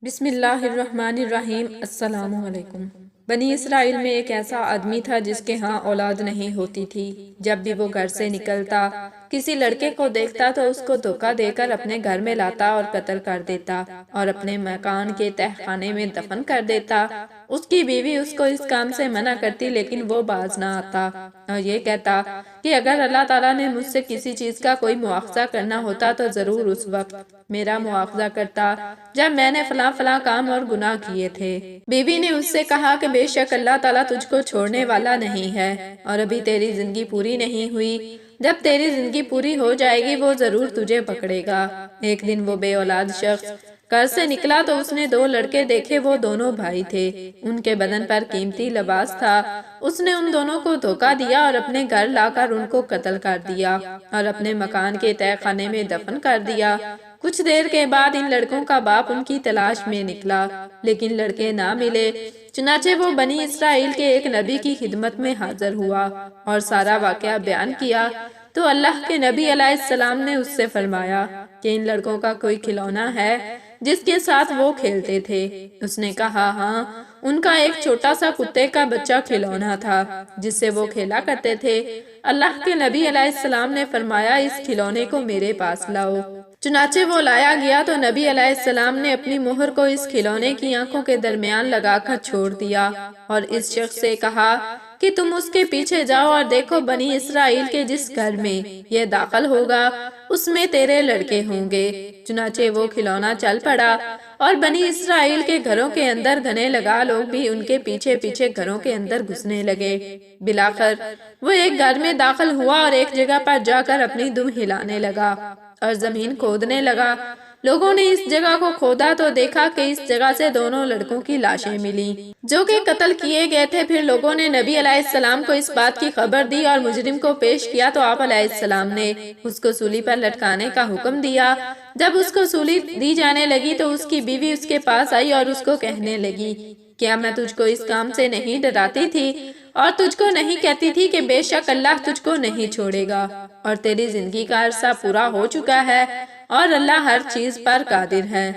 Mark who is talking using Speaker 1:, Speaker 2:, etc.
Speaker 1: بسم اللہ الرحمن الرحیم۔ السلام علیکم۔ بنی اسرائیل میں ایک ایسا آدمی تھا جس کے ہاں اولاد نہیں ہوتی تھی۔ جب بھی وہ گھر سے نکلتا کسی لڑکے کو دیکھتا تو اس کو دھوکہ دے کر اپنے گھر میں لاتا اور قتل کر دیتا اور اپنے مکان کے تہ خانے میں دفن کر دیتا۔ اس کی بیوی اس کو اس کام سے منع کرتی لیکن وہ باز نہ آتا اور یہ کہتا کہ اگر اللہ تعالیٰ نے مجھ سے کسی چیز کا کوئی مواخذہ کرنا ہوتا تو ضرور اس وقت میرا مواخذہ کرتا جب میں نے فلاں کام اور گناہ کیے تھے۔ بیوی نے اس سے کہا کہ بے شک اللہ تعالیٰ تجھ کو چھوڑنے والا نہیں ہے اور ابھی تیری زندگی پوری نہیں ہوئی، جب تیری زندگی پوری ہو جائے گی وہ ضرور تجھے پکڑے گا۔ ایک دن وہ بے اولاد شخص گھر سے نکلا تو اس نے دو لڑکے دیکھے، وہ دونوں بھائی تھے، ان کے بدن پر قیمتی لباس تھا۔ اس نے ان دونوں کو دھوکہ دیا اور اپنے گھر لا کر ان کو قتل کر دیا اور اپنے مکان کے تہ خانے میں دفن کر دیا۔ کچھ دیر کے بعد ان لڑکوں کا باپ ان کی تلاش میں نکلا لیکن لڑکے نہ ملے، چنانچہ وہ بنی اسرائیل کے ایک نبی کی خدمت میں حاضر ہوا اور سارا واقعہ بیان کیا تو اللہ کے نبی علیہ السلام نے اس سے فرمایا کہ ان لڑکوں کا کوئی کھلونا ہے جس کے ساتھ وہ کھیلتے تھے؟ اس نے کہا ہاں، ان کا ایک چھوٹا سا کتے کا بچہ کھلونا تھا جس سے وہ کھیلا کرتے تھے۔ اللہ کے نبی علیہ السلام نے فرمایا اس کھلونے کو میرے پاس لاؤ۔ چنانچہ وہ لایا گیا تو نبی علیہ السلام نے اپنی مہر کو اس کھلونے کی آنکھوں کے درمیان لگا کر چھوڑ دیا اور اس شخص سے کہا کہ تم اس کے پیچھے جاؤ اور دیکھو بنی اسرائیل کے جس گھر میں یہ داخل ہوگا اس میں تیرے لڑکے ہوں گے۔ چنانچہ وہ کھلونا چل پڑا اور بنی اسرائیل کے گھروں کے اندر گھنے لگا لوگ بھی ان کے پیچھے پیچھے گھروں کے اندر گھسنے لگے۔ بلاخر وہ ایک گھر میں داخل ہوا اور ایک جگہ پر جا کر اپنی دم ہلانے لگا اور زمین کھودنے لگا۔ لوگوں نے اس جگہ کو کھودا تو دیکھا کہ اس جگہ سے دونوں لڑکوں کی لاشیں ملی جو کہ قتل کیے گئے تھے۔ پھر لوگوں نے نبی علیہ السلام کو اس بات کی خبر دی اور مجرم کو پیش کیا تو آپ علیہ السلام نے اس کو سولی پر لٹکانے کا حکم دیا۔ جب اس کو سولی دی جانے لگی تو اس کی بیوی اس کے پاس آئی اور اس کو کہنے لگی کیا میں تجھ کو اس کام سے نہیں ڈراتی تھی اور تجھ کو نہیں کہتی تھی کہ بے شک اللہ تجھ کو نہیں چھوڑے گا اور تیری زندگی کا عرصہ پورا ہو چکا ہے اور اللہ ہر چیز پر قادر ہے۔